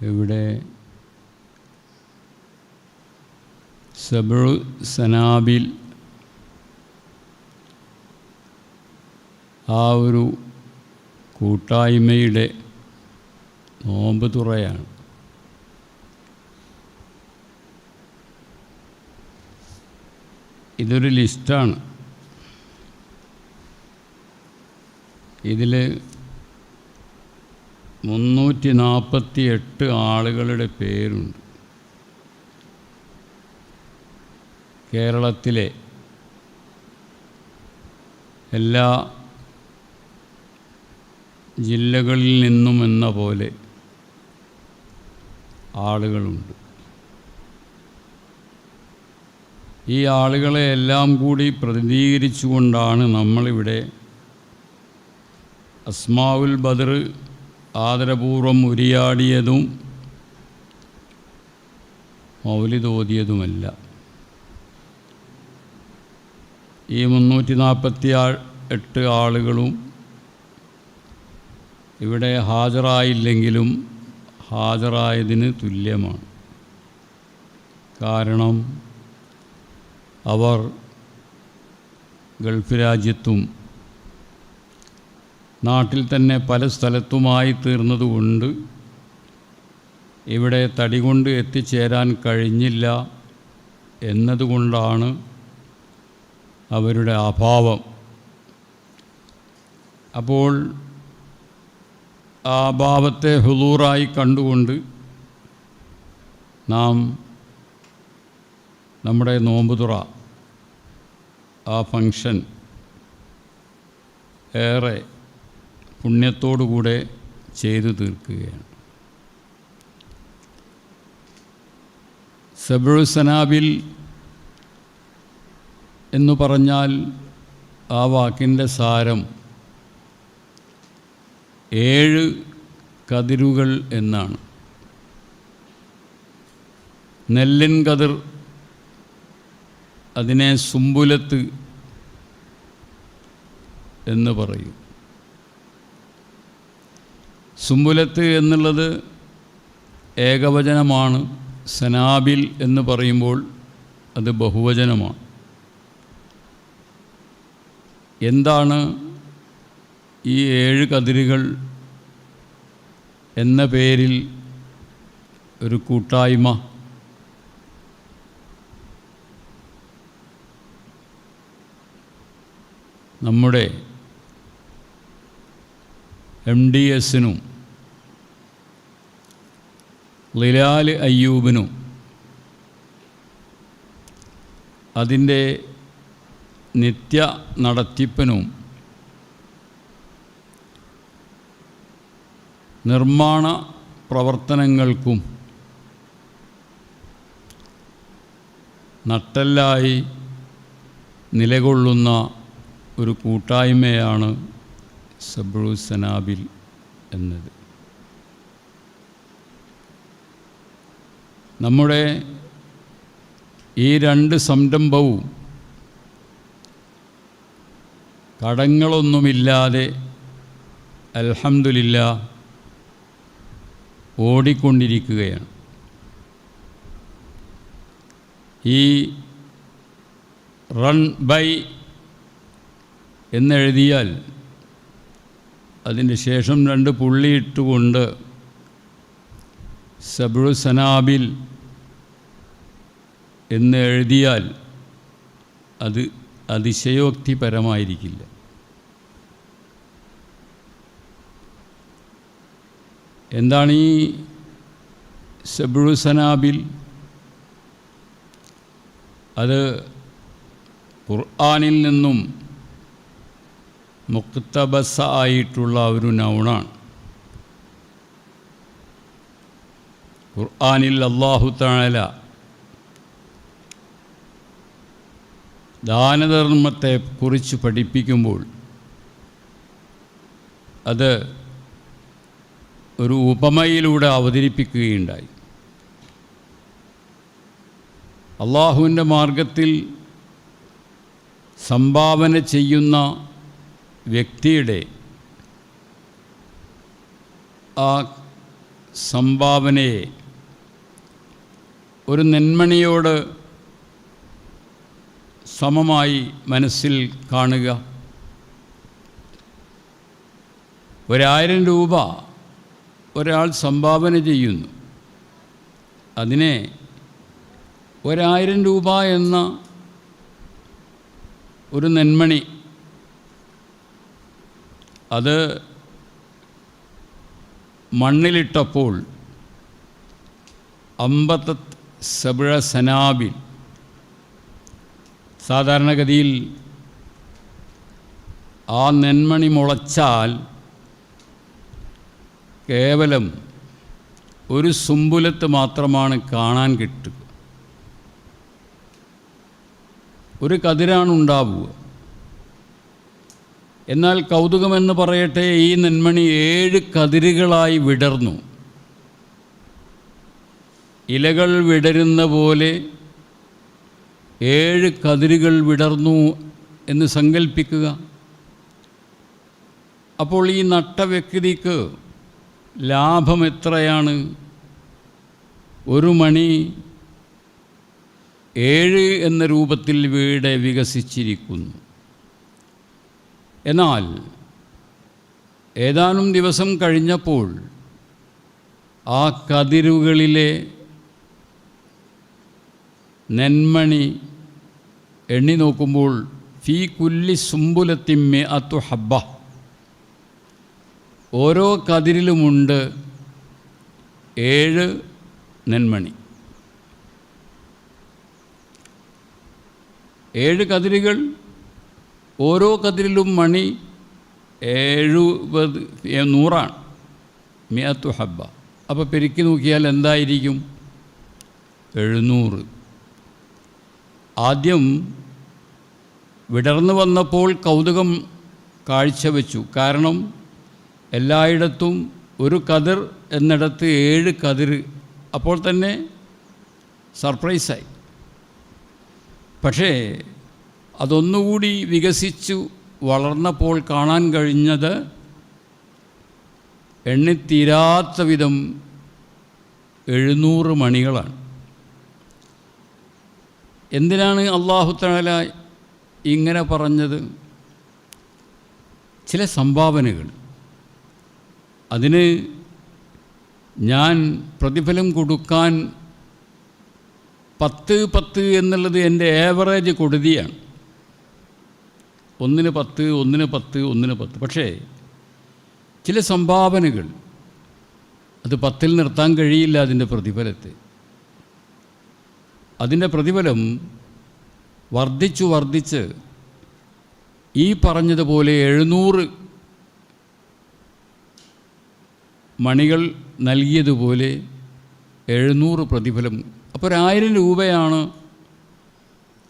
ഇവിടെ സബ്ഉ സനാബിൽ ആ ഒരു കൂട്ടായ്മയുടെ നോമ്പ് തുറയാണ്. ഇതൊരു ലിസ്റ്റാണ്. ഇതിൽ 348 ആളുകളുടെ പേരുണ്ട്. കേരളത്തിലെ എല്ലാ ജില്ലകളിൽ നിന്നും എന്ന പോലെ ആളുകളുണ്ട്. ഈ ആളുകളെ എല്ലാം കൂടി പ്രതിനിധീകരിച്ചുകൊണ്ടാണ് നമ്മളിവിടെ അസ്മാഉൽ ബദർ ആദരപൂർവം ഉരിയാടിയതും മൗലിദ് ഓതിയതുമല്ല. ഈ 348 ആളുകളും ഇവിടെ ഹാജരായില്ലെങ്കിലും ഹാജരായതിന് തുല്യമാണ്. കാരണം അവർ ഗൾഫ് രാജ്യത്തും നാട്ടിൽ തന്നെ പല സ്ഥലത്തുമായി തീർന്നതുകൊണ്ട് ഇവിടെ തടികൊണ്ട് എത്തിച്ചേരാൻ കഴിഞ്ഞില്ല എന്നതുകൊണ്ടാണ് അവരുടെ അഭാവം. അപ്പോൾ ആ അഭാവത്തെ ഹുളൂറായി കണ്ടുകൊണ്ട് നാം നമ്മുടെ നോമ്പുതുറ ആ ഫംഗ്ഷൻ ഏറെ പുണ്യത്തോടുകൂടെ ചെയ്തു തീർക്കുകയാണ്. സബ്ഉ സനാബിൽ എന്നു പറഞ്ഞാൽ ആ വാക്കിൻ്റെ സാരം 7 കതിരുകൾ എന്നാണ്. നെല്ലിൻ കതിർ, അതിനെ സുംബുലത്ത് എന്ന് പറയും. സുംബുലത്ത് എന്നുള്ളത് ഏകവചനമാണ്. സനാബിൽ എന്ന് പറയുമ്പോൾ അത് ബഹുവചനമാണ്. എന്താണ് ഈ 7 കതിരുകൾ എന്ന പേരിൽ ഒരു കൂട്ടായ്മ? നമ്മുടെ MDSനും ളിലാൽ അയ്യൂബിനും അതിൻ്റെ നിത്യ നടത്തിപ്പിനും നിർമ്മാണ പ്രവർത്തനങ്ങൾക്കും നട്ടെല്ലായി നിലകൊള്ളുന്ന ഒരു കൂട്ടായ്മയാണ് സബ്ഉ സനാബിൽ എന്നത്. നമ്മുടെ ഈ 2 സംരംഭവും കടങ്ങളൊന്നുമില്ലാതെ അൽഹംദുലില്ലാഹ് ഓടിക്കൊണ്ടിരിക്കുകയാണ്. ഈ റൺ ബൈ എന്നെഴുതിയാൽ അതിന് ശേഷം 2 പുള്ളിയിട്ടുകൊണ്ട് സബ്ഉ സനാബിൽ എന്ന് എഴുതിയാൽ അത് അതിശയോക്തിപരമായിരിക്കില്ല. എന്താണ് ഈ സബ്ഉ സനാബിൽ? അത് ഖുർആനിൽ നിന്നും മുഖ്തബസ ആയിട്ടുള്ള ഒരു നൗണാണ്. ഖുർആനിൽ അല്ലാഹു തആല ദാനധർമ്മത്തെ കുറിച്ച് പഠിപ്പിക്കുമ്പോൾ അത് ഒരു ഉപമയിലൂടെ അവതരിപ്പിക്കുകയുണ്ടായി. അള്ളാഹുവിൻ്റെ മാർഗത്തിൽ സംഭാവന ചെയ്യുന്ന വ്യക്തിയുടെ ആ സംഭാവനയെ ഒരു നെന്മണിയോട് സമമായി മനസ്സിൽ കാണുക. 1000 രൂപ ഒരാൾ സംഭാവന ചെയ്യുന്നു. അതിനെ 1000 രൂപ എന്ന ഒരു നെന്മണി, അത് മണ്ണിലിട്ടപ്പോൾ 57 സനാബിൽ, സാധാരണഗതിയിൽ ആ നെന്മണി മുളച്ചാൽ കേവലം ഒരു സുമ്പുലത്ത് മാത്രമാണ് കാണാൻ കിട്ടുക. ഒരു കതിരാണ് ഉണ്ടാവുക. എന്നാൽ കൗതുകമെന്ന് പറയട്ടെ, ഈ നെന്മണി 7 കതിരുകളായി വിടർന്നു. ഇലകൾ വിടരുന്ന പോലെ 7 കതിരുകൾ വിടർന്നു എന്ന് സങ്കൽപ്പിക്കുക. അപ്പോൾ ഈ നട്ട വ്യക്തിക്ക് ലാഭം എത്രയാണ്? ഒരു മണി 7 എന്ന രൂപത്തിൽ ഇവിടെ വികസിച്ചിരിക്കുന്നു. എന്നാൽ ഏതാനും ദിവസം കഴിഞ്ഞപ്പോൾ ആ കതിരുകളിലെ നെന്മണി എണ്ണി നോക്കുമ്പോൾ ഫീ കുല്ലി സുംബുലത്തിമ്മെ അത്തു ഹബ്ബ, ഓരോ കതിരിലുമുണ്ട് 7 നെന്മണി. 7 കതിരുകൾ, ഓരോ കതിരിലും മണി 100 മിഅത്തു ഹബ്ബ. അപ്പോൾ പെരുക്കി നോക്കിയാൽ എന്തായിരിക്കും? 700. ആദ്യം വിടർന്നു വന്നപ്പോൾ കൗതുകം കാഴ്ചവെച്ചു. കാരണം എല്ലായിടത്തും ഒരു കതിർ എന്നിടത്ത് 7 കതിർ. അപ്പോൾ തന്നെ സർപ്രൈസായി. പക്ഷേ അതൊന്നുകൂടി വികസിച്ചു വളർന്നപ്പോൾ കാണാൻ കഴിഞ്ഞത് എണ്ണിത്തീരാത്ത വിധം 700 മണികളാണ്. എന്തിനാണ് അല്ലാഹു തആല ഇങ്ങനെ പറഞ്ഞത്? ചില സംഭാവനകൾ, അതിന് ഞാൻ പ്രതിഫലം കൊടുക്കാൻ 10 എന്നുള്ളത് എൻ്റെ ആവറേജ് കൊടുതിയാണ്. 1 10, 1 10, 1 10. പക്ഷേ ചില സംഭാവനകൾ അത് 10 നിർത്താൻ കഴിയില്ല. അതിൻ്റെ പ്രതിഫലത്തെ, അതിൻ്റെ പ്രതിഫലം വർദ്ധിച്ചു വർദ്ധിച്ച് ഈ പറഞ്ഞതുപോലെ 700 മണികൾ നൽകിയതുപോലെ 700 പ്രതിഫലം. അപ്പോൾ 1000 രൂപയാണ്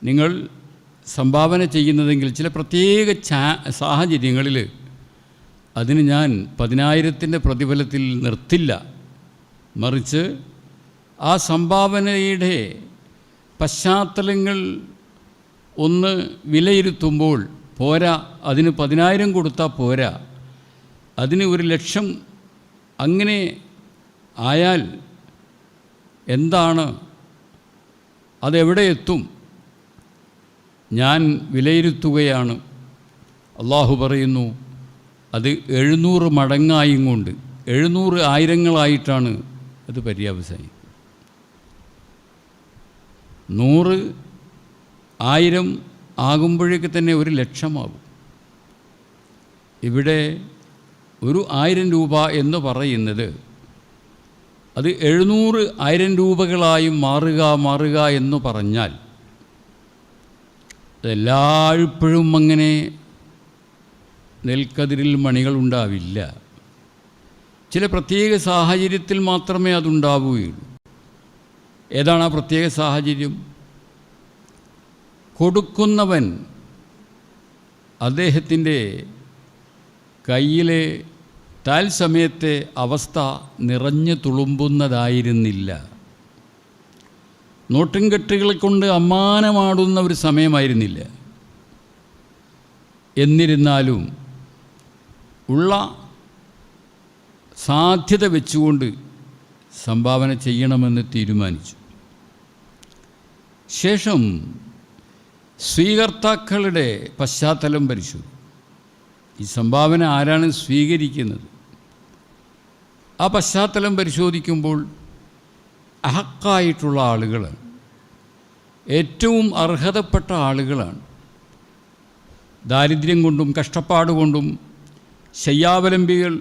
നിങ്ങൾ സംഭാവന ചെയ്യുന്നതെങ്കിൽ ചില പ്രത്യേക സാഹചര്യങ്ങളിൽ അതിന് ഞാൻ 10,000ൻ്റെ പ്രതിഫലത്തിൽ നിർത്തില്ല. മറിച്ച് ആ സംഭാവനയുടെ പശ്ചാത്തലങ്ങൾ ഒന്ന് വിലയിരുത്തുമ്പോൾ പോരാ, അതിന് 10,000 കൊടുത്താൽ പോരാ, അതിന് 1,00,000 അങ്ങനെ ആയാൽ എന്താണ്, അതെവിടെ എത്തും? ഞാൻ വിലയിരുത്തുകയാണ്. അള്ളാഹു പറയുന്നു, അത് 700 മടങ്ങായും കൊണ്ട് 700 ആയിരങ്ങളായിട്ടാണ് അത് പര്യവസാനിക്കുക. 100 1000 ആകുമ്പോഴേക്ക് തന്നെ 1,00,000 ആകും. ഇവിടെ 1000 രൂപ എന്ന് പറയുന്നത് അത് 700 1000 രൂപകളായി മാറുക എന്ന് പറഞ്ഞാൽ എല്ലായ്പ്പോഴും അങ്ങനെ നെൽക്കതിരിൽ മണികളുണ്ടാവില്ല. ചില പ്രത്യേക സാഹചര്യത്തിൽ മാത്രമേ അതുണ്ടാവുകയുള്ളൂ. ഏതാണ് ആ പ്രത്യേക സാഹചര്യം? കൊടുക്കുന്നവൻ അദ്ദേഹത്തിൻ്റെ കയ്യിലെ താൽസമയത്തെ അവസ്ഥ നിറഞ്ഞു തുളുമ്പുന്നതായിരുന്നില്ല. നോട്ടുംകെട്ടുകളെ കൊണ്ട് അമ്മാനമാടുന്ന ഒരു സമയമായിരുന്നില്ല. എന്നിരുന്നാലും ഉള്ള സാധ്യത വെച്ചുകൊണ്ട് സംഭാവന ചെയ്യണമെന്ന് തീരുമാനിച്ചു. ശേഷം സ്വീകർത്താക്കളുടെ പശ്ചാത്തലം പരിശോധിച്ചു. ഈ സംഭാവന ആരാണ് സ്വീകരിക്കുന്നത്? ആ പശ്ചാത്തലം പരിശോധിക്കുമ്പോൾ അഹക്കായിട്ടുള്ള ആളുകളാണ്, ഏറ്റവും അർഹതപ്പെട്ട ആളുകളാണ്. ദാരിദ്ര്യം കൊണ്ടും കഷ്ടപ്പാട് കൊണ്ടും ശയ്യാവലംബികൾ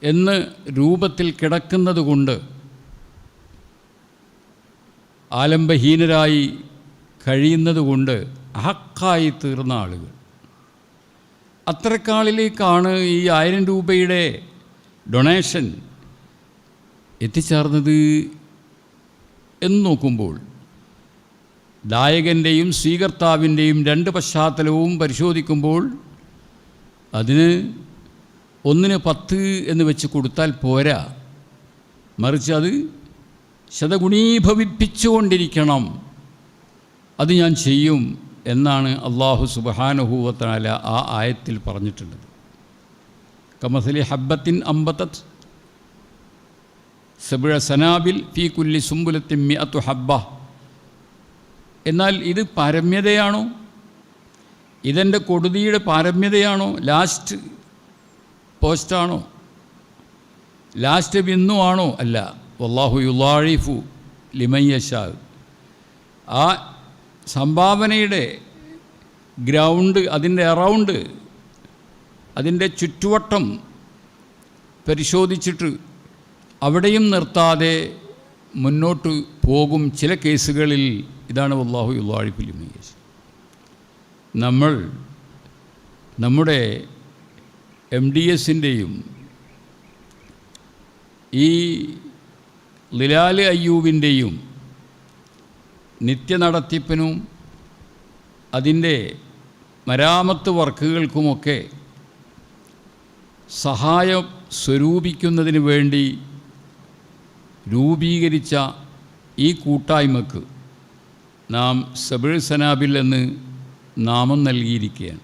എന്ന രൂപത്തിൽ കിടക്കുന്നത് കൊണ്ട് ആലംബഹീനരായി കഴിയുന്നത് കൊണ്ട് അഹക്കായി തീർന്ന ആളുകൾ, അത്തരക്കാളിലേക്കാണ് ഈ 1000 രൂപയുടെ ഡൊണേഷൻ എത്തിച്ചേർന്നത് എന്ന് നോക്കുമ്പോൾ ദായകൻ്റെയും സ്വീകർത്താവിൻ്റെയും 2 പശ്ചാത്തലവും പരിശോധിക്കുമ്പോൾ അതിന് ഒന്നിന് 10 എന്ന് വെച്ച് കൊടുത്താൽ പോരാ, മറിച്ച് അത് ശതഗുണീഭവിപ്പിച്ചുകൊണ്ടിരിക്കണം. അത് ഞാൻ ചെയ്യും എന്നാണ് അല്ലാഹു സുബ്ഹാനഹു വ തആല ആ ആയത്തിൽ പറഞ്ഞിട്ടുള്ളത്. കമസലി ഹബ്ബത്തിൻ അംബതത് സബ്അ സനാബിൽ ഫീ കുല്ലി സുംബുലത്തിൻ മിഅതു ഹബ്ബ. എന്നാൽ ഇത് പാരമ്യതയാണോ? ഇതെൻ്റെ കൊടുതിയുടെ പാരമ്യതയാണോ? ലാസ്റ്റ് പോസ്റ്റാണോ? ലാസ്റ്റ് ബിന്ദുവാണോ? അല്ല. വല്ലാഹു യുളാഇഫു ലിമൻ യശാ. ആ സംഭാവനയുടെ ഗ്രൗണ്ട്, അതിൻ്റെ അറൗണ്ട്, അതിൻ്റെ ചുറ്റുവട്ടം പരിശോധിച്ചിട്ട് അവിടെയും നിർത്താതെ മുന്നോട്ട് പോകും. ചില കേസുകളിൽ ഇതാണ് വല്ലാഹു യുളാഇഫു ലിമൻ യശാ. നമ്മൾ നമ്മുടെ MDSൻ്റെയും ഈ ലിലാൽ അയ്യൂബിൻ്റെയും നിത്യനടത്തിപ്പിനും അതിൻ്റെ മരാമത്ത് വർക്കുകൾക്കുമൊക്കെ സഹായം സ്വരൂപിക്കുന്നതിന് വേണ്ടി രൂപീകരിച്ച ഈ കൂട്ടായ്മക്ക് നാം സബ്അ സനാബിൽ എന്ന് നാമം നൽകിയിരിക്കുകയാണ്.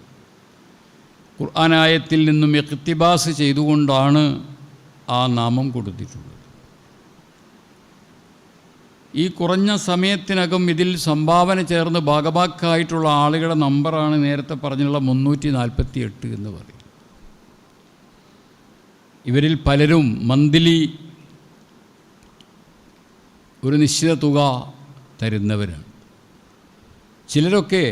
ഖുർആനായത്തിൽ നിന്നും ഇഖ്തിബാസ് ചെയ്തുകൊണ്ടാണ് ആ നാമം കൊടുത്തിട്ടുള്ളത്. ഈ കുറഞ്ഞ സമയത്തിനകം ഇതിൽ സംഭാവന ചേർന്ന് ഭാഗഭാക്കായിട്ടുള്ള ആളുകളുടെ നമ്പറാണ് നേരത്തെ പറഞ്ഞുള്ള 348 എന്ന് പറയും. ഇവരിൽ പലരും മന്ത്ലി ഒരു നിശ്ചിത തുക തരുന്നവരാണ്. ചിലരൊക്കെ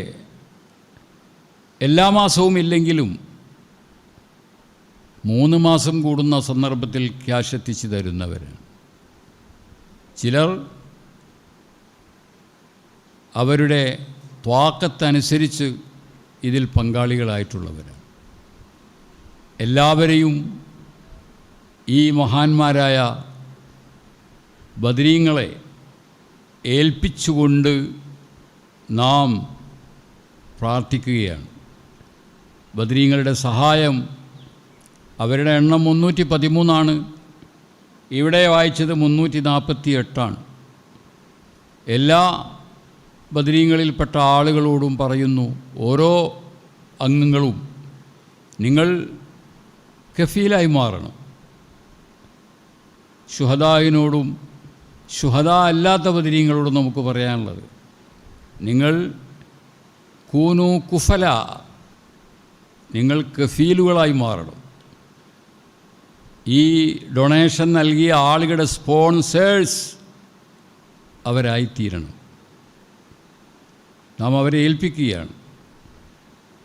എല്ലാ മാസവും ഇല്ലെങ്കിലും 3 മാസം കൂടുന്ന സന്ദർഭത്തിൽ ക്യാഷ് എത്തിച്ച് തരുന്നവരാണ്. ചിലർ അവരുടെ ത്വാക്കത്തനുസരിച്ച് ഇതിൽ പങ്കാളികളായിട്ടുള്ളവരാണ്. എല്ലാവരെയും ഈ മഹാന്മാരായ ബദരീങ്ങളെ ഏൽപ്പിച്ചുകൊണ്ട് നാം പ്രാർത്ഥിക്കുകയാണ്. ബദരീങ്ങളുടെ സഹായം, അവരുടെ എണ്ണം 313 ഇവിടെ വായിച്ചത് 348. എല്ലാ ബദരീങ്ങളിൽപ്പെട്ട ആളുകളോടും പറയുന്നു, ഓരോ അംഗങ്ങളും നിങ്ങൾ കഫീലായി മാറണം. ശുഹദായിനോടും ശുഹദാ അല്ലാത്ത ബദരീങ്ങളോടും നമുക്ക് പറയാനുള്ളത്, നിങ്ങൾ കൂനു കുഫല, നിങ്ങൾ കഫീലുകളായി മാറണം. ഈ ഡൊണേഷൻ നൽകിയ ആളുകളുടെ സ്പോൺസേഴ്സ് അവരായിത്തീരണം. നാം അവരെ ഏൽപ്പിക്കുകയാണ്.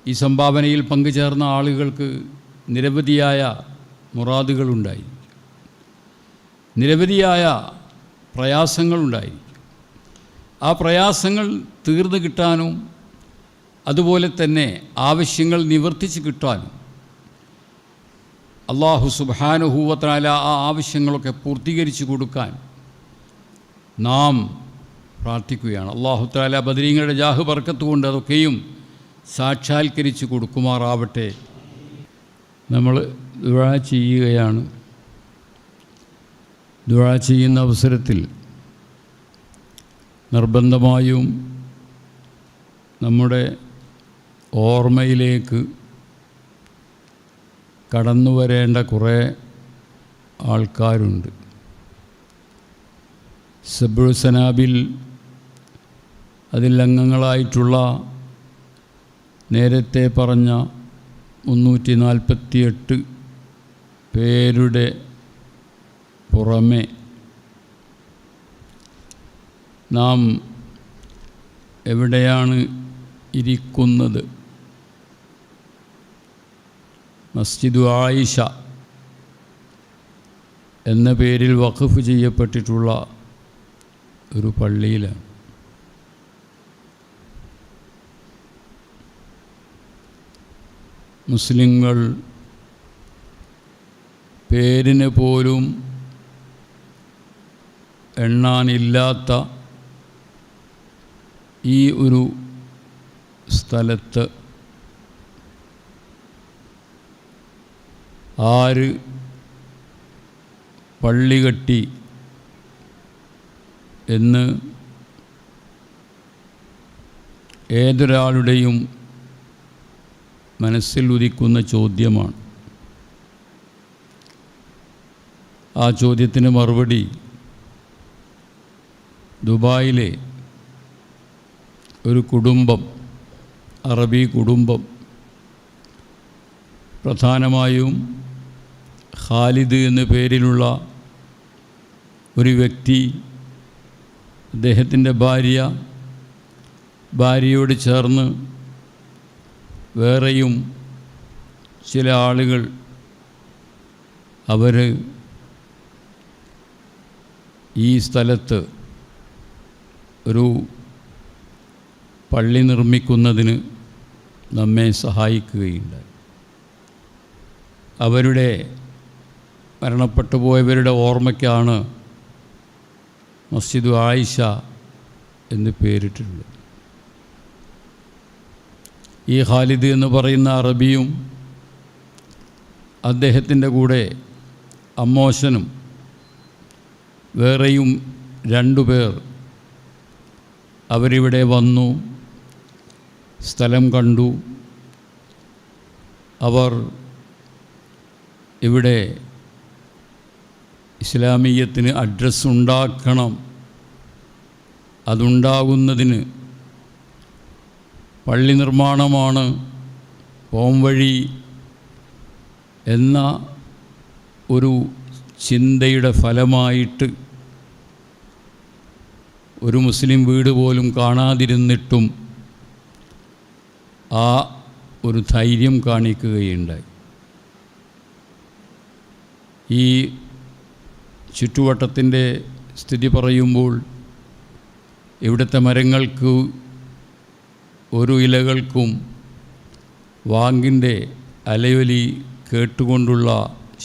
ഈ സംഭാവനയിൽ പങ്കുചേർന്ന ആളുകൾക്ക് നിരവധിയായ മുറാദുകളുണ്ടായി, നിരവധിയായ പ്രയാസങ്ങളുണ്ടായിരിക്കും. ആ പ്രയാസങ്ങൾ തീർന്നു കിട്ടാനും അതുപോലെ തന്നെ ആവശ്യങ്ങൾ നിവർത്തിച്ച് കിട്ടാനും അല്ലാഹു സുബ്ഹാനഹു വ തആല ആ ആവശ്യങ്ങളൊക്കെ പൂർത്തീകരിച്ചു കൊടുക്കാൻ നാം പ്രാർത്ഥിക്കുകയാണ്. അല്ലാഹു തആല ബദരീങ്ങളുടെ ജാഹ് ബർക്കത്ത് കൊണ്ട് അതൊക്കെയും സാക്ഷാത്കരിച്ച് കൊടുക്കുമാറാവട്ടെ. നമ്മൾ ദുആ ചെയ്യുകയാണ്. ദുആ ചെയ്യുന്ന അവസരത്തിൽ നിർബന്ധമായും നമ്മുടെ ഓർമ്മയിലേക്ക് കടന്നു വരേണ്ട കുറേ ആൾക്കാരുണ്ട്. സബ്ഉ സനാബിൽ അതിൽ അംഗങ്ങളായിട്ടുള്ള നേരത്തെ പറഞ്ഞ 348 പേരുടെ പുറമെ നാം എവിടെയാണ് ഇരിക്കുന്നത്? മസ്ജിദു ആയിഷ എന്ന പേരിൽ വഖഫ് ചെയ്യപ്പെട്ടിട്ടുള്ള ഒരു പള്ളിയിലാണ്. മുസ്ലിങ്ങൾ പേരിന് പോലും എണ്ണാനില്ലാത്ത ഈ ഒരു സ്ഥലത്ത് ആര് പള്ളി കെട്ടി എന്ന് ഏതൊരാളുടെയും മനസ്സിൽ ഉദിക്കുന്ന ചോദ്യമാണ്. ആ ചോദ്യത്തിന് മറുപടി ദുബായിലെ ഒരു കുടുംബം, അറബി കുടുംബം, പ്രധാനമായും ഖാലിദ് എന്ന പേരിലുള്ള ഒരു വ്യക്തി, അദ്ദേഹത്തിൻ്റെ ഭാര്യയോട് ചേർന്ന് വേറെയും ചില ആളുകൾ അവർ ഈ സ്ഥലത്ത് ഒരു പള്ളി നിർമ്മിക്കുന്നതിന് നമ്മെ സഹായിക്കുകയുണ്ടായി. അവരുടെ മരണപ്പെട്ടു പോയവരുടെ ഓർമ്മയ്ക്കാണ് മസ്ജിദു ആയിഷ എന്ന് പേരിട്ടിട്ടുള്ളത്. ഈ ഖാലിദ് എന്ന് പറയുന്ന അറബിയും അദ്ദേഹത്തിൻ്റെ കൂടെ അമ്മോശനും വേറെയും 2 പേർ അവരിവിടെ വന്നു, സ്ഥലം കണ്ടു. അവർ ഇവിടെ ഇസ്ലാമീയത്തിന് അഡ്രസ്സ് ഉണ്ടാക്കണം, അതുണ്ടാകുന്നതിന് പള്ളി നിർമ്മാണമാണ് പോംവഴി എന്ന ഒരു ചിന്തയുടെ ഫലമായിട്ട് ഒരു മുസ്ലിം വീട് പോലും കാണാതിരുന്നിട്ടും ആ ഒരു ധൈര്യം കാണിക്കുകയുണ്ടായി. ഈ ചുറ്റുവട്ടത്തിൻ്റെ സ്ഥിതി പറയുമ്പോൾ ഇവിടുത്തെ മരങ്ങൾക്ക് ഒരു ഇലകൾക്കും വാങ്കിൻ്റെ അലയൊലി കേട്ടുകൊണ്ടുള്ള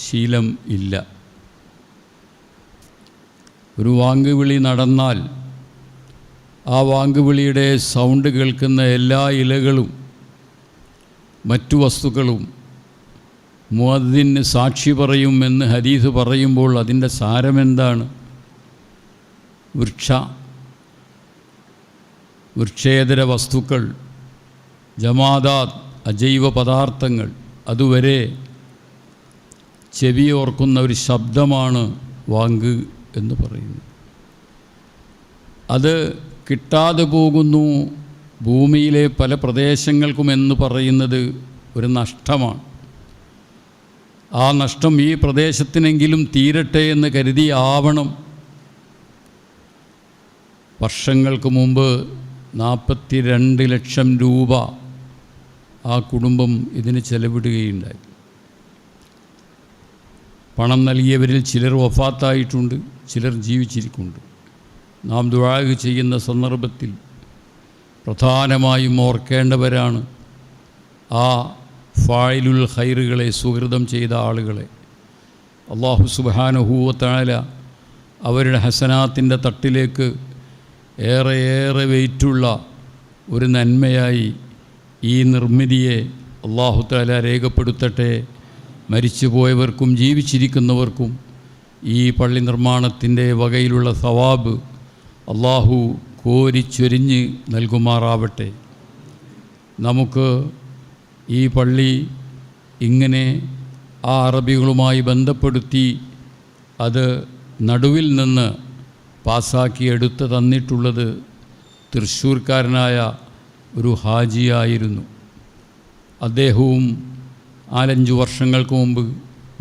ശീലം ഇല്ല. ഒരു വാങ്കുവിളി നടന്നാൽ ആ വാങ്കുവിളിയുടെ സൗണ്ട് കേൾക്കുന്ന എല്ലാ ഇലകളും മറ്റു വസ്തുക്കളും മുഅദ്ദിന് സാക്ഷി പറയും എന്ന് ഹദീസ് പറയുമ്പോൾ അതിൻ്റെ സാരമെന്താണ്? വൃക്ഷേതര വസ്തുക്കൾ, ജമാദാത്ത്, അജൈവ പദാർത്ഥങ്ങൾ, അതുവരെ ചെവിയോർക്കുന്ന ഒരു ശബ്ദമാണ് വാങ്ക് എന്ന് പറയുന്നത്. അത് കിട്ടാതെ പോകുന്നു ഭൂമിയിലെ പല പ്രദേശങ്ങൾക്കുമെന്ന് പറയുന്നത് ഒരു നഷ്ടമാണ്. ആ നഷ്ടം ഈ പ്രദേശത്തിനെങ്കിലും തീരട്ടെ എന്ന് കരുതി ആവണം വർഷങ്ങൾക്ക് മുമ്പ് 42 ലക്ഷം രൂപ ആ കുടുംബം ഇതിന് ചെലവിടുകയുണ്ടായി. പണം നൽകിയവരിൽ ചിലർ വഫാത്തായിട്ടുണ്ട്, ചിലർ ജീവിച്ചിരിക്കുന്നുണ്ട്. നാം ദുആ ചെയ്യുന്ന സന്ദർഭത്തിൽ പ്രധാനമായും ഓർക്കേണ്ടവരാണ് ആ ഫായിലുൽ ഖൈറുകളെ, സുഹൃതം ചെയ്ത ആളുകളെ. അല്ലാഹു സുബ്ഹാനഹു വ തആല അവരുടെ ഹസനാത്തിൻ്റെ തട്ടിലേക്ക് ഏറെ വെയിറ്റുള്ള ഒരു നന്മയായി ഈ നിർമ്മിതിയെ അല്ലാഹു തആല രേഖപ്പെടുത്തട്ടെ. മരിച്ചുപോയവർക്കും ജീവിച്ചിരിക്കുന്നവർക്കും ഈ പള്ളി നിർമ്മാണത്തിൻ്റെ വകയിലുള്ള സവാബ് അല്ലാഹു കോരിച്ചൊരിഞ്ഞ് നൽകുമാറാവട്ടെ. നമുക്ക് ഈ പള്ളി ഇങ്ങനെ ആ അറബികളുമായി ബന്ധപ്പെടുത്തി അത് നടുവിൽ നിന്ന് പാസ്സാക്കി എടുത്ത് തന്നിട്ടുള്ളത് തൃശ്ശൂർക്കാരനായ ഒരു ഹാജിയായിരുന്നു. അദ്ദേഹവും 4-5 വർഷങ്ങൾക്ക് മുമ്പ്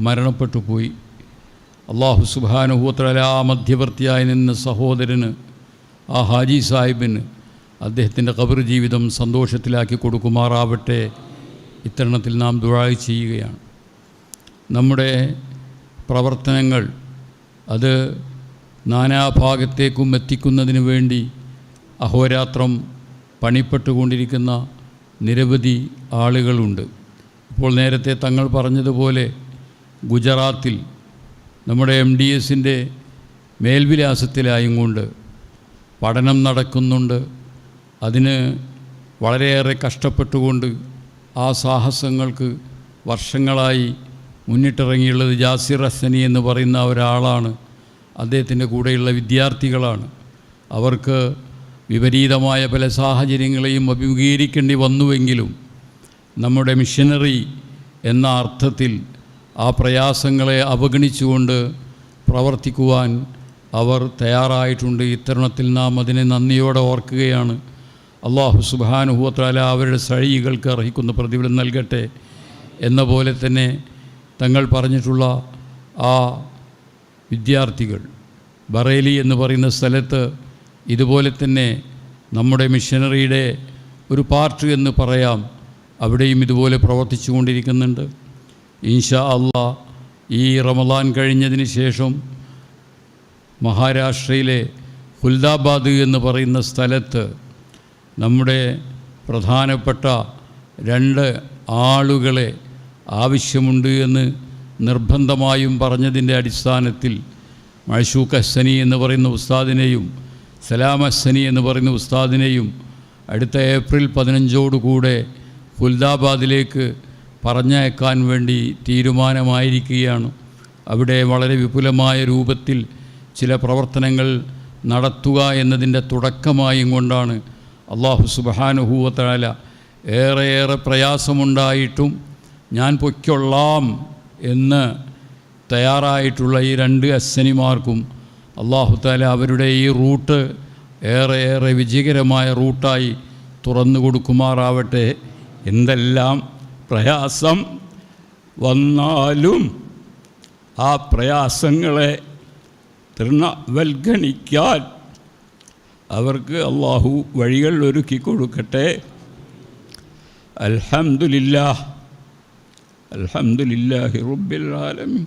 മരണപ്പെട്ടു പോയി. അല്ലാഹു സുബ്ഹാനഹു വ തആല ആ മധ്യവർത്തിയായി നിന്ന സഹോദരന്, ആ ഹാജി സാഹിബിന് അദ്ദേഹത്തിൻ്റെ ഖബർ ജീവിതം സന്തോഷത്തിലാക്കി കൊടുക്കുമാറാവട്ടെ. ഇത്തരണത്തിൽ നാം ദുആ ചെയ്യുകയാണ്. നമ്മുടെ പ്രവർത്തനങ്ങൾ അത് നാനാഭാഗത്തേക്കും എത്തിക്കുന്നതിന് വേണ്ടി അഹോരാത്രം പണിപ്പെട്ടുകൊണ്ടിരിക്കുന്ന നിരവധി ആളുകളുണ്ട്. ഇപ്പോൾ നേരത്തെ തങ്ങൾ പറഞ്ഞതുപോലെ ഗുജറാത്തിൽ നമ്മുടെ MDSൻ്റെ മേൽവിലാസത്തിലായും കൊണ്ട് പഠനം നടക്കുന്നുണ്ട്. അതിന് വളരെയേറെ കഷ്ടപ്പെട്ടുകൊണ്ട് ആ സാഹസങ്ങൾക്ക് വർഷങ്ങളായി മുന്നിട്ടിറങ്ങിയുള്ളത് ജാസിർ ഹസനി എന്ന് പറയുന്ന ഒരാളാണ്. അദ്ദേഹത്തിൻ്റെ കൂടെയുള്ള വിദ്യാർത്ഥികളാണ്. അവർക്ക് വിപരീതമായ പല സാഹചര്യങ്ങളെയും അഭിമുഖീകരിക്കേണ്ടി വന്നുവെങ്കിലും നമ്മുടെ മിഷനറി എന്ന അർത്ഥത്തിൽ ആ പ്രയാസങ്ങളെ അവഗണിച്ചുകൊണ്ട് പ്രവർത്തിക്കുവാൻ അവർ തയ്യാറായിട്ടുണ്ട്. ഇത്തരുണത്തിൽ നാം അതിനെ നന്ദിയോടെ ഓർക്കുകയാണ്. അല്ലാഹു സുബ്ഹാനഹു വ തആല അവരുടെ സഴികൾക്ക് അർഹിക്കുന്ന പ്രതിഫലം നൽകട്ടെ. എന്ന പോലെ തന്നെ തങ്ങൾ പറഞ്ഞിട്ടുള്ള ആ വിദ്യാർത്ഥികൾ ബറേലി എന്ന് പറയുന്ന സ്ഥലത്ത് ഇതുപോലെ തന്നെ നമ്മുടെ മിഷനറിയുടെ ഒരു പാർട്ട് എന്ന് പറയാം, അവിടെയും ഇതുപോലെ പ്രവർത്തിച്ചു കൊണ്ടിരിക്കുന്നുണ്ട്. ഇൻഷാ അല്ലാഹ് ഈ റമളാൻ കഴിഞ്ഞതിന് ശേഷം മഹാരാഷ്ട്രയിലെ ഹുൽദാബാദ് എന്ന് പറയുന്ന സ്ഥലത്ത് നമ്മുടെ പ്രധാനപ്പെട്ട 2 ആളുകളെ ആവശ്യമുണ്ട് എന്ന് നിർബന്ധമായും പറഞ്ഞതിൻ്റെ അടിസ്ഥാനത്തിൽ മഅ്ശൂഖ് ഹസനി എന്ന് പറയുന്ന ഉസ്താദിനെയും സലാം ഹസനി എന്ന് പറയുന്ന ഉസ്താദിനെയും അടുത്ത ഏപ്രിൽ 15 ഹുൽദാബാദിലേക്ക് പറഞ്ഞയക്കാൻ വേണ്ടി തീരുമാനമായിരിക്കുകയാണ്. അവിടെ വളരെ വിപുലമായ രൂപത്തിൽ ചില പ്രവർത്തനങ്ങൾ നടത്തുക എന്നതിൻ്റെ തുടക്കമായും കൊണ്ടാണ് അല്ലാഹു സുബ്ഹാനഹു വ തആല ഏറെ പ്രയാസമുണ്ടായിട്ടും ഞാൻ പൊയ്ക്കൊള്ളാം എന്ന് തയ്യാറായിട്ടുള്ള ഈ 2 ഹസനിമാർക്കും അല്ലാഹു തആല അവരുടെ ഈ റൂട്ട് ഏറെ വിജയകരമായ റൂട്ടായി തുറന്നു കൊടുക്കുമാറാവട്ടെ. എന്തെല്ലാം പ്രയാസം വന്നാലും ആ പ്രയാസങ്ങളെ തൃണവൽഗണിക്കാൻ അവർക്ക് അല്ലാഹു വഴികൾ ഒരുക്കി കൊടുക്കട്ടെ. അൽഹംദുലില്ലാഹ് അൽഹംദുലില്ലാഹി റബ്ബിൽ ആലമീൻ.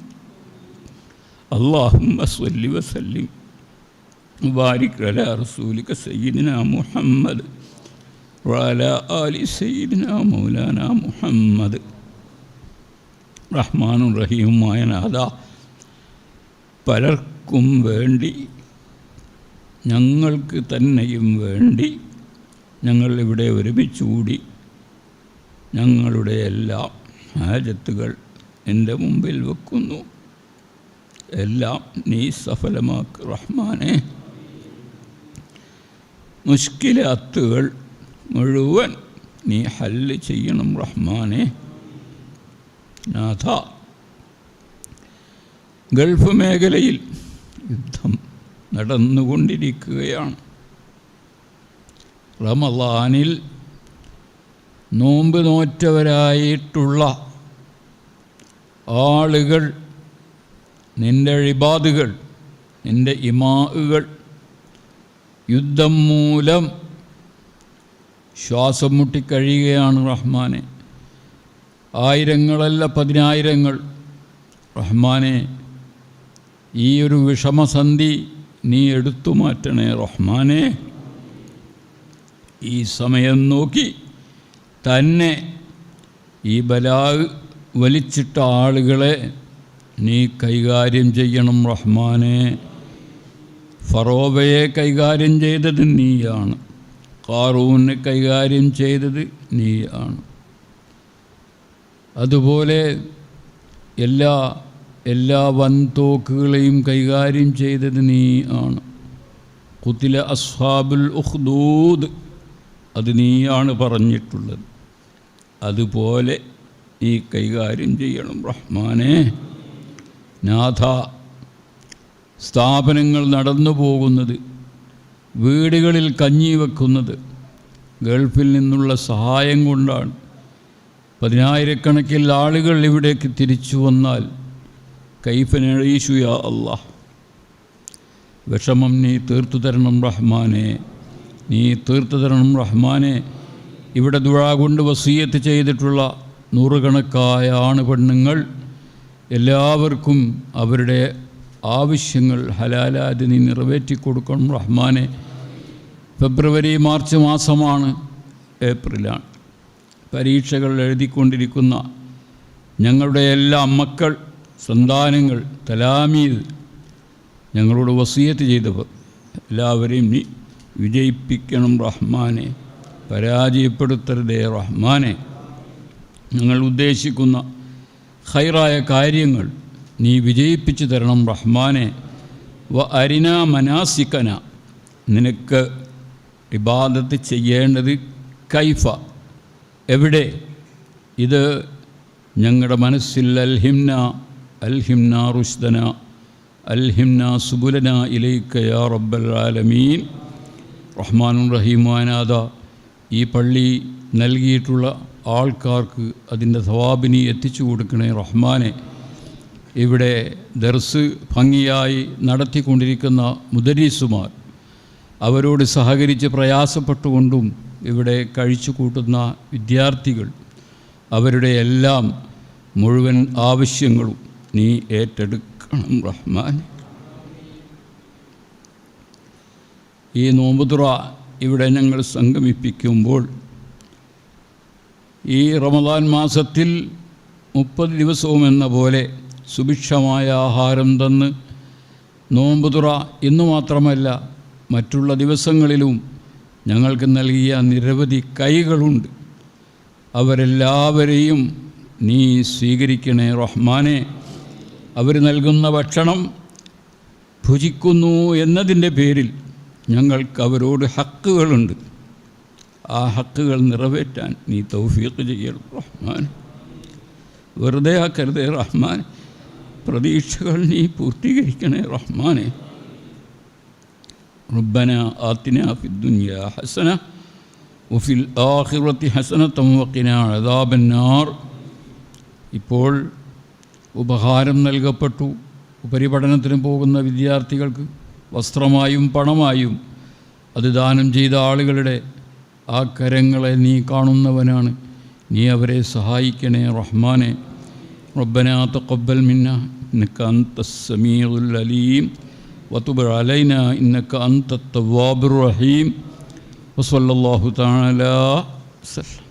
അല്ലാഹുമ്മ സ്വല്ലി വസല്ലിം മുബാരിക് അലാ റസൂലിക സയ്യിദിനാ മുഹമ്മദ് വഅലാ ആലി സയ്യിദിനാ മൗലാനാ മുഹമ്മദ്. റഹ്മാനും റഹീമുമായ നാഥ, പലർക്കും വേണ്ടി ഞങ്ങൾക്ക് തന്നെയും വേണ്ടി ഞങ്ങൾ ഇവിടെ ഒരുമിച്ചുകൂടി ഞങ്ങളുടെ എല്ലാ ഹാജത്തുകൾ എൻ്റെ മുമ്പിൽ വെക്കുന്നു. എല്ലാം നീ സഫലമാക്ക് റഹ്മാനെ. മുഷ്കിലാത്തുകൾ മുഴുവൻ നീ ഹല്ല് ചെയ്യണം റഹ്മാനെ. നാഥ, ഗൾഫ് മേഖലയിൽ യുദ്ധം നടന്നുകൊണ്ടിരിക്കുകയാണ്. റമളാനിൽ നോമ്പ് നോറ്റവരായിട്ടുള്ള ആളുകൾ, നിൻ്റെ ഇബാദുകൾ, നിൻ്റെ ഇമാഉകൾ യുദ്ധം മൂലം ശ്വാസം മുട്ടിക്കഴിയുകയാണ് റഹ്മാനെ. ആയിരങ്ങളല്ല 10,000 റഹ്മാനെ. ഈ ഒരു വിഷമസന്ധി നീ എടുത്തു മാറ്റണേ റഹ്മാനെ. ഈ സമയം നോക്കി തന്നെ ഈ ബലാ വലിച്ചിട്ട ആളുകളെ നീ കൈകാര്യം ചെയ്യണം റഹ്മാനെ. ഫറോവയെ കൈകാര്യം ചെയ്തത് നീയാണ്, ഖാറൂനെ കൈകാര്യം ചെയ്തത് നീയാണ്. അതുപോലെ എല്ലാ വൻതോക്കുകളെയും കൈകാര്യം ചെയ്തത് നീ ആണ്. ഖുതില അസ്ഹാബുൽ ഉഖ്ദൂദ്, അത് നീയാണ് പറഞ്ഞിട്ടുള്ളത്. അതുപോലെ നീ കൈകാര്യം ചെയ്യണം റഹ്മാനെ. നാഥ, സ്ഥാപനങ്ങൾ നടന്നു പോകുന്നത്, വീടുകളിൽ കഞ്ഞി വെക്കുന്നത് ഗൾഫിൽ നിന്നുള്ള സഹായം കൊണ്ടാണ്. 10,000-കണക്കിൽ ആളുകൾ ഇവിടേക്ക് തിരിച്ചു വന്നാൽ കൈഫ നഈശു യാ അല്ലാഹ്, വിഷമം നീ തീർത്തു തരണം റഹ്മാനെ, നീ തീർത്തു തരണം റഹ്മാനെ. ഇവിടെ ദുആ കൊണ്ട് വസിയത്ത് ചെയ്തിട്ടുള്ള നൂറുകണക്കായ ആണ് പെണ്ണുങ്ങൾ, എല്ലാവർക്കും അവരുടെ ആവശ്യങ്ങൾ ഹലാലാതി നീ നിറവേറ്റി കൊടുക്കണം റഹ്മാനെ. ഫെബ്രുവരി മാർച്ച് മാസമാണ്, ഏപ്രിലാണ്, പരീക്ഷകൾ എഴുതിക്കൊണ്ടിരിക്കുന്ന ഞങ്ങളുടെ എല്ലാ മക്കൾ, സന്താനങ്ങൾ, തലാമീദ്, ഞങ്ങളോട് വസിയത്ത് ചെയ്തവർ എല്ലാവരെയും നീ വിജയിപ്പിക്കണം റഹ്മാനെ, പരാജയപ്പെടുത്തരുതേ റഹ്മാനെ. ഞങ്ങൾ ഉദ്ദേശിക്കുന്ന ഖൈറായ കാര്യങ്ങൾ നീ വിജയിപ്പിച്ചു തരണം റഹ്മാനെ. വ അരിന മനാസിക്കന, നിനക്ക് ഇബാദത്ത് ചെയ്യേണ്ടത് കൈഫ, എവിടെ, ഇത് ഞങ്ങളുടെ മനസ്സിൽ അൽഹിംന റുഷ്ദന അൽഹിംന സുബുലന ഇലൈക യാ റബ്ബൽ ആലമീൻ. റഹ്മാനും റഹീമാനാഥ, ഈ പള്ളി നൽകിയിട്ടുള്ള ആൾക്കാർക്ക് അതിൻ്റെ സവാബിനി എത്തിച്ചു കൊടുക്കണേ റഹ്മാനെ. ഇവിടെ ദർസ് ഭംഗിയായി നടത്തിക്കൊണ്ടിരിക്കുന്ന മുദരീസുമാർ, അവരോട് സഹകരിച്ച് പ്രയാസപ്പെട്ടുകൊണ്ടും ഇവിടെ കഴിച്ചു കൂട്ടുന്ന വിദ്യാർത്ഥികൾ, അവരുടെ എല്ലാം മുഴുവൻ ആവശ്യങ്ങളും നീ ഏറ്റെടുക്കണം റഹ്മാൻ. ഈ നോമ്പുതുറ ഇവിടെ ഞങ്ങൾ സംഗമിപ്പിക്കുമ്പോൾ ഈ റമദാൻ മാസത്തിൽ 30 ദിവസവും എന്ന പോലെ സുഭിക്ഷമായ ആഹാരം തന്ന് നോമ്പുതുറ ഇന്നു മാത്രമല്ല മറ്റുള്ള ദിവസങ്ങളിലും ഞങ്ങൾക്ക് നൽകിയ നിരവധി കൈകളുണ്ട്. അവരെല്ലാവരെയും നീ സ്വീകരിക്കണേ റഹ്മാനെ. അവർ നൽകുന്ന ഭക്ഷണം ഭുജിക്കുന്നു എന്നതിൻ്റെ പേരിൽ ഞങ്ങൾക്ക് അവരോട് ഹക്കുകളുണ്ട്. ആ ഹക്കുകൾ നിറവേറ്റാൻ നീ തൗഫീഖ് ചെയ്യണം റഹ്മാൻ. വെറുതെ ആക്കരുതേ റഹ്മാൻ. പ്രതീക്ഷകൾ നീ പൂർത്തീകരിക്കണേ റഹ്മാനെ. റബ്ബനാ ആതിനാ ഫിദ്ദുനിയാ ഹസന വഫിൽ ആഖിറതി ഹസനതൻ വഖിനാ അദാബന്നാർ. ഇപ്പോൾ ഉപഹാരം നൽകപ്പെട്ടു. ഉപരിപഠനത്തിന് പോകുന്ന വിദ്യാർത്ഥികൾക്ക് വസ്ത്രമായും പണമായും അത് ദാനം ചെയ്ത ആളുകളുടെ ആ കരങ്ങളെ നീ കാണുന്നവനാണ്. നീ അവരെ സഹായിക്കണേ റഹ്മാനെ. റബ്ബനാ തഖബ്ബൽ മിന്നാ ഇന്നക അൻതസ് സമീഉൽ അലീം വതുബ് അലൈനാ ഇന്നക അൻതത് തവ്വാബുർ റഹീം. വസല്ലല്ലാഹു തആല വസല്ലം.